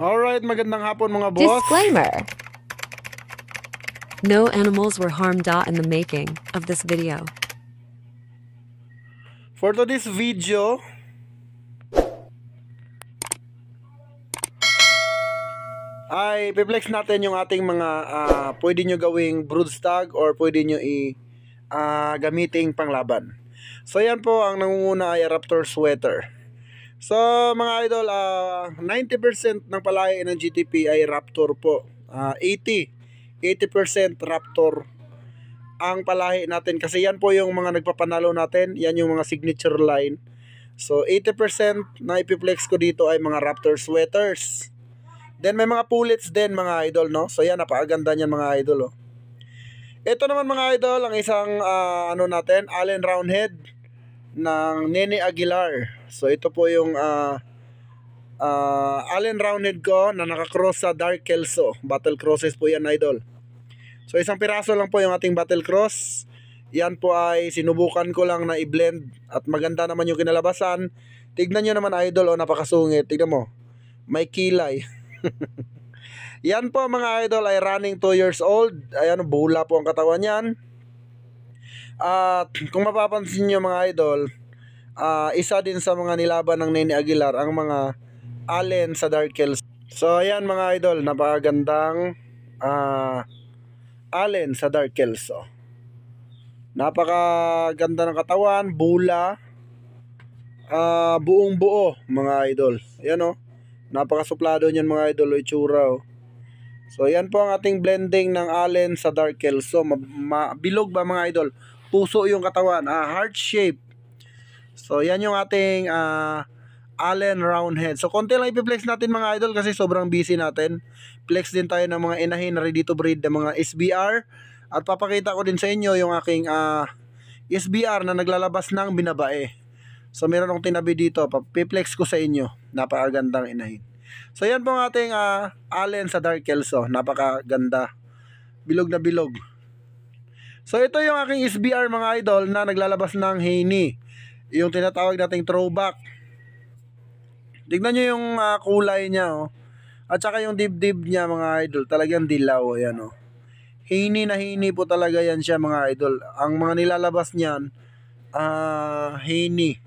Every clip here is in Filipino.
Alright, magandang hapon mga boss. Disclaimer. No animals were harmed in the making of this video. For today's video, ay piplex natin yung ating mga pwede nyo gawing broodstag or pwede nyo gamiting panglaban. So yan po, ang nangunguna ay Raptor sweater. So mga idol, 90% ng palahi ng GTP ay Raptor po. 80% Raptor ang palahi natin kasi yan po yung mga nagpapanalo natin, yan yung mga signature line. So 80% na ipiplex ko dito ay mga Raptor sweaters. Then may mga pullets din mga idol, no? So yan, napakaganda niyan mga idol, oh. Ito naman mga idol, ang isang natin, Allen Roundhead ng Nene Aguilar. So ito po yung Allen Roundhead ko na nakakross sa Dark Kelso. Battle crosses po yan idol. So isang piraso lang po yung ating battle cross. Yan po ay sinubukan ko lang na i-blend at maganda naman yung kinalabasan. Tignan nyo naman idol, napakasungit. Tignan mo, may kilay. Yan po mga idol ay running 2 years old. Ayan, bula po ang katawan yan. At kung mapapansin nyo mga idol, isa din sa mga nilaban ng Nene Aguilar ang mga Allen sa Dark Kelso. So ayan mga idol, napakagandang Allen sa Dark Kelso. Napakaganda ng katawan, bula, buong buo mga idol. Ayan o, napakasuplado niyan mga idol, itsura o. So yan po ang ating blending ng Allen sa Dark Kelso. Bilog ba mga idol? Puso yung katawan, heart shape. So yan yung ating Allen Roundhead. So konti lang ipiplex natin mga idol kasi sobrang busy natin. Flex din tayo ng mga inahin na ready to breed ng mga SBR. At papakita ko din sa inyo yung aking SBR na naglalabas ng binabae. So meron akong tinabi dito, piplex ko sa inyo. Napakagandang inahin. So yan po ang ating Allen sa Dark Kelso. Napakaganda. Bilog na bilog. So ito yung aking SBR mga idol na naglalabas ng Haney. Yung tinatawag nating throwback. Tignan nyo yung kulay niya, oh. At saka yung dibdib niya mga idol, talagang dilaw. Ayan, oh. Haney na Haney po talaga yan siya mga idol. Ang mga nilalabas niyan, Haney.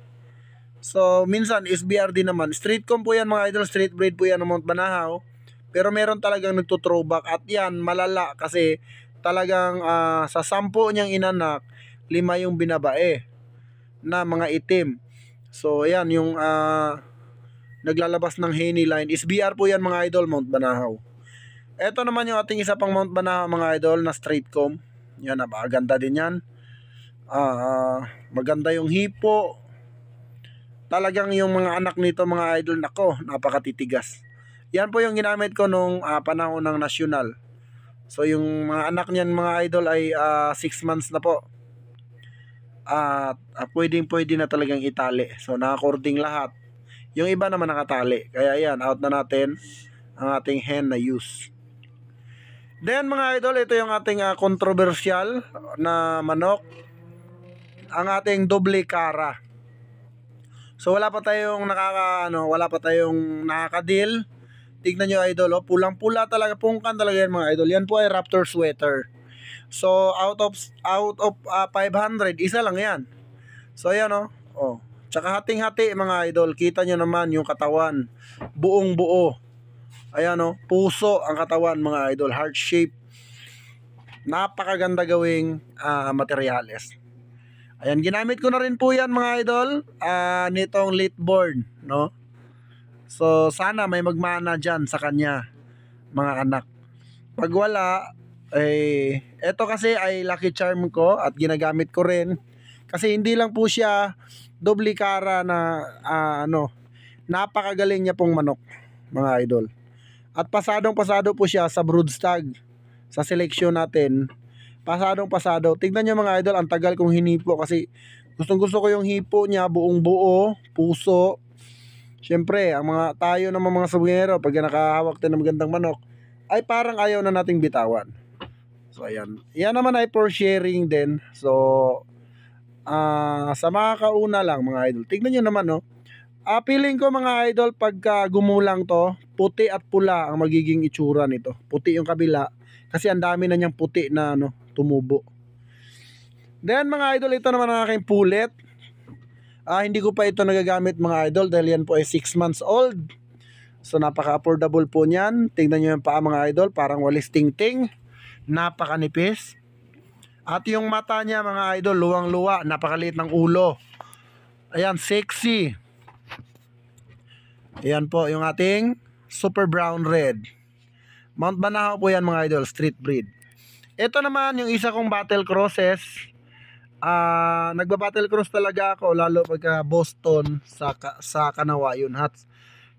So minsan SBR din naman. Street comp po yan mga idol, street breed po yan ng Mount Banahaw. Pero meron talagang nagto-throwback. At yan, malala kasi talagang sa 10 niyang inanak, 5 yung binabae na mga itim. So ayan, yung naglalabas ng Haney line. SBR po yan mga idol, Mount Banahaw. Ito naman yung ating isa pang Mount Banahaw mga idol na straight comb. Yan, napakaganda din yan. Maganda yung hipo. Talagang yung mga anak nito mga idol, nako, napakatitigas. Yan po yung ginamit ko nung panahon ng national. So yung mga anak niyan mga idol ay 6 months na po. At pwede na talagang itali. So nakakording lahat. Yung iba naman nakatali. Kaya yan, out na natin ang ating hen na use. Then mga idol, ito yung ating controversial na manok. Ang ating doble cara. So wala pa tayong nakaka-deal. Tignan nyo idol, pulang-pula talaga, pungkan talaga yan mga idol. Yan po ay Raptor sweater. So out of 500, isa lang yan. So ayan oh. Tsaka hating-hati mga idol. Kita nyo naman yung katawan, buong buo. Ayan puso ang katawan mga idol, heart shape. Napakaganda gawing materyales. Ayan, ginamit ko na rin po yan mga idol, nitong late born, no? So sana may magmana dyan sa kanya mga anak. Pag wala, eto kasi ay lucky charm ko at ginagamit ko rin. Kasi hindi lang po siya doble cara na napakagaling niya pong manok mga idol. At pasadong pasado po siya sa broodstag. Sa selection natin, pasadong pasado. Tignan nyo mga idol, ang tagal kong hinipo kasi gustong gusto ko yung hipo niya, buong buo, puso. Siyempre, ang tayo naman mga sabungero, pag nakahawak tayo ng magandang manok, ay parang ayaw na nating bitawan. So ayan, yan naman ay for sharing din. So sa mga kauna lang mga idol, tignan nyo naman Feeling ko mga idol, pagka gumulang to, puti at pula ang magiging itsura nito. Puti yung kabila kasi ang dami na niyang puti na tumubo. Then mga idol, ito naman ang aking pulet. Hindi ko pa ito nagagamit mga idol dahil yan po ay 6 months old. So napaka-affordable po niyan. Tingnan nyo yung paa mga idol, parang walis ting-ting. Napakanipis. At yung mata niya mga idol, luwang-luwa, napakaliit ng ulo. Ayan, sexy. Ayan po yung ating super brown red. Mount Banahaw po yan mga idol, street breed. Ito naman yung isa kong battle crosses. Nagba-battle cross talaga ako lalo pagka Boston sa Kanawayon Hats.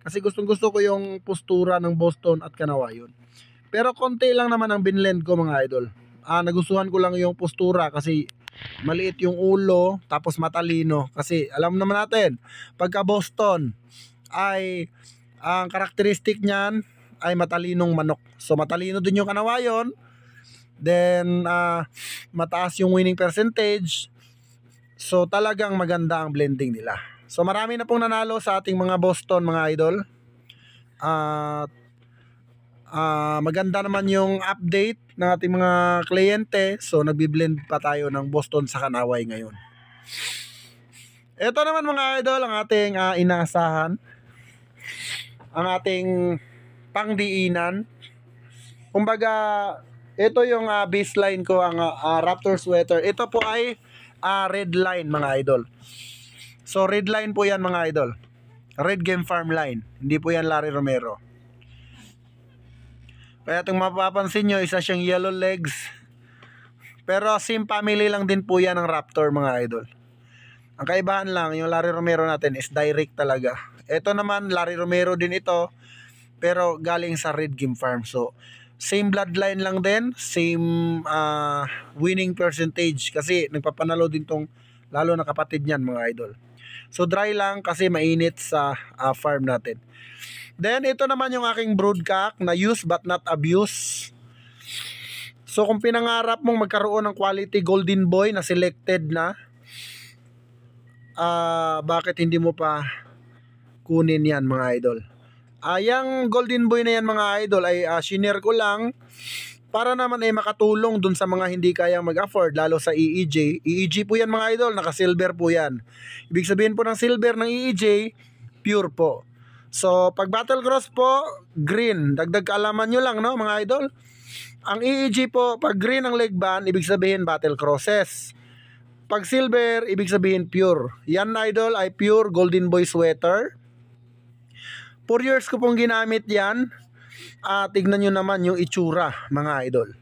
Kasi gustong gusto ko yung postura ng Boston at Kanawayon. Pero konti lang naman ang binlend ko mga idol. Nagustuhan ko lang yung postura kasi maliit yung ulo tapos matalino. Kasi alam naman natin, pagka Boston ay ang karakteristik niyan ay matalinong manok. So matalino din yung Kanawayon. Then mataas yung winning percentage. So talagang maganda ang blending nila. So marami na pong nanalo sa ating mga Boston mga idol. At maganda naman yung update ng ating mga kliyente. So nagbi-blend pa tayo ng Boston sa Kanaway ngayon. Ito naman mga idol ang ating inaasahan. Ang ating pangdiinan. Kumbaga, ito yung baseline ko, ang Raptor sweater. Ito po ay red line mga idol. So red line po yan mga idol. Red Game Farm line. Hindi po yan Larry Romero. Kaya itong mapapansin nyo, isa siyang yellow legs. Pero same family lang din po yan ng Raptor mga idol. Ang kaibahan lang, yung Larry Romero natin is direct talaga. Ito naman, Larry Romero din ito. Pero galing sa Red Game Farm. So, same bloodline lang din. Same winning percentage. Kasi nagpapanalo din tong lalo na kapatid niyan mga idol. So, dry lang kasi mainit sa farm natin. Then, ito naman yung aking broodcock na use but not abuse. So, kung pinangarap mong magkaroon ng quality golden boy na selected na, bakit hindi mo pa kunin yan mga idol? Yung golden boy na yan mga idol ay shinare ko lang para naman ay makatulong dun sa mga hindi kayang mag-afford, lalo sa EEJ. EEJ po yan mga idol, naka-silver po yan. Ibig sabihin po ng silver ng EEJ, pure po. So pag battle cross po, green. Dagdag kaalaman nyo lang no mga idol. Ang EEJ po, pag green ang leg band, ibig sabihin battle crosses. Pag silver, ibig sabihin pure. Yan idol ay pure golden boy sweater. 4 years ko pong ginamit yan. Tignan nyo naman yung itsura mga idol.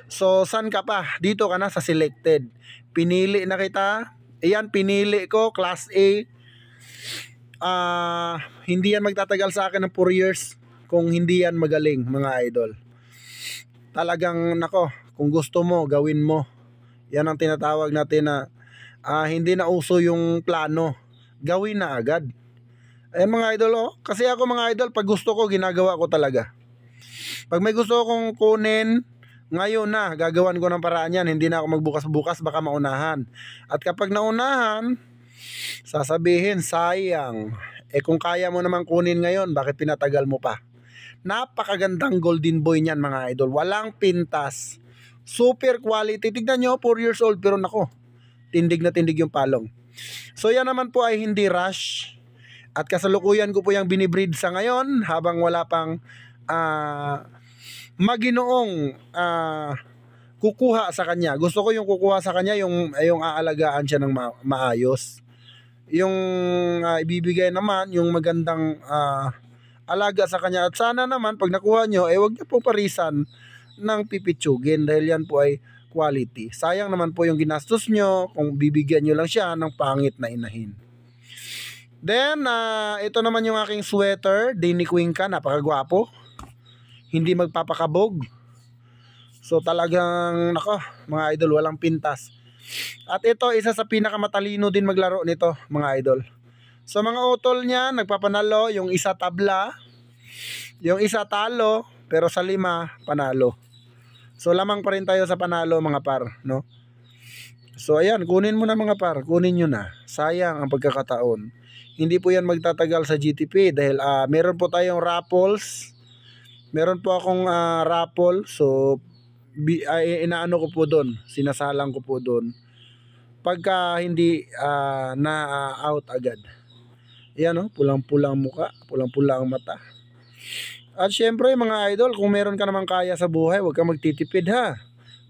So saan ka pa? Dito ka na sa selected. Pinili na kita. Ayan, pinili ko class A. Hindi yan magtatagal sa akin ng 4 years kung hindi yan magaling mga idol. Talagang nako, kung gusto mo, gawin mo. Yan ang tinatawag natin na hindi na uso yung plano. Gawin na agad. Ayan mga idol kasi ako mga idol, pag gusto ko, ginagawa ko talaga. Pag may gusto kong kunin, ngayon na, gagawan ko ng paraan yan. Hindi na ako magbukas-bukas, baka maunahan. At kapag naunahan, sasabihin, sayang. Kung kaya mo naman kunin ngayon, bakit pinatagal mo pa? Napakagandang golden boy niyan mga idol. Walang pintas. Super quality. Tignan nyo, 4 years old, pero nako, tindig na tindig yung palong. So yan naman po ay hindi rush. At kasalukuyan ko po yung binibreed sa ngayon habang wala pang maginoong kukuha sa kanya. Gusto ko yung kukuha sa kanya yung aalagaan siya ng maayos. Yung ibibigay naman yung magandang alaga sa kanya. At sana naman pag nakuha nyo, wag niyo po parisan ng pipitsugin dahil yan po ay quality. Sayang naman po yung ginastos nyo kung bibigyan nyo lang siya ng pangit na inahin. Then, ito naman yung aking sweater, Danny Cuenca, napakagwapo. Hindi magpapakabog. So talagang, nako, mga idol, walang pintas. At ito, isa sa pinakamatalino din maglaro nito, mga idol. So mga utol niya, nagpapanalo, yung isa tabla, yung isa talo, pero sa 5, panalo. So lamang pa rin tayo sa panalo mga par, no? So ayan, kunin mo na mga par, kunin nyo na. Sayang ang pagkakataon. hindi po yan magtatagal sa GTP dahil meron po tayong raffles. Meron po akong raffle, so inaano ko po doon, sinasalang ko po doon pagka hindi na out agad. Yan pulang-pulang muka, pulang-pula ang mata. At syempre mga idol, kung meron ka naman kaya sa buhay, huwag kang magtitipid ha,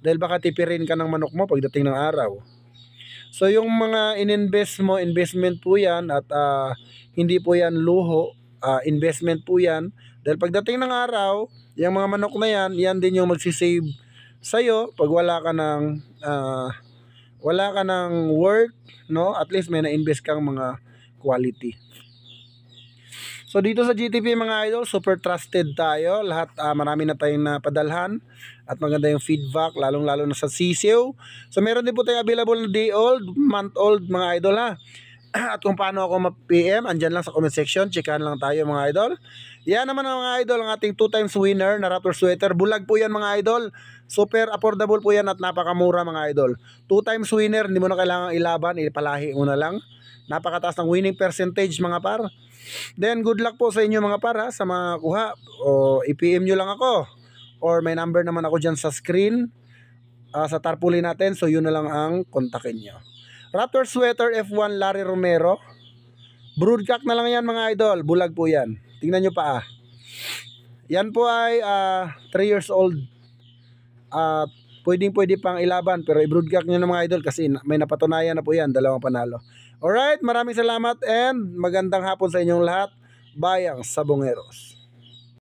dahil baka tipirin ka ng manok mo pagdating ng araw. So yung mga ininvest mo, investment po yan, at hindi po yan luho, investment po yan. Dahil pagdating ng araw, yung mga manok na yan, yan din yung magsisave sa'yo pag wala ka ng work, no? At least may na-invest kang mga quality. So dito sa GTP mga idol, super trusted tayo. Lahat marami na tayong napadalhan at maganda yung feedback, lalong-lalo na sa sisiw. So meron din po tayong available na day old, month old mga idol ha. At kung paano ako ma-PM, andyan lang sa comment section, checkan lang tayo mga idol. Yan naman mga idol, ang ating 2 times winner na Raptor sweater. Bulag po yan mga idol. Super affordable po yan at napakamura mga idol. 2 times winner, hindi mo na kailangan ilaban, ipalahi mo na lang. Napakataas ng winning percentage mga par. Then good luck po sa inyo mga par sa mga kuha. O i-PM nyo lang ako. Or may number naman ako dyan sa screen, sa tarpaulin natin. So yun na lang ang kontakin nyo. Raptor sweater F1 Larry Romero. Broodcock na lang yan mga idol. Bulag po yan. Tingnan nyo pa Yan po ay 3 years old. Pwede pang ilaban, pero i-broodcock nyo na mga idol kasi may napatunayan na po yan, 2 panalo. Alright, maraming salamat and magandang hapon sa inyong lahat, bayang Sabongeros.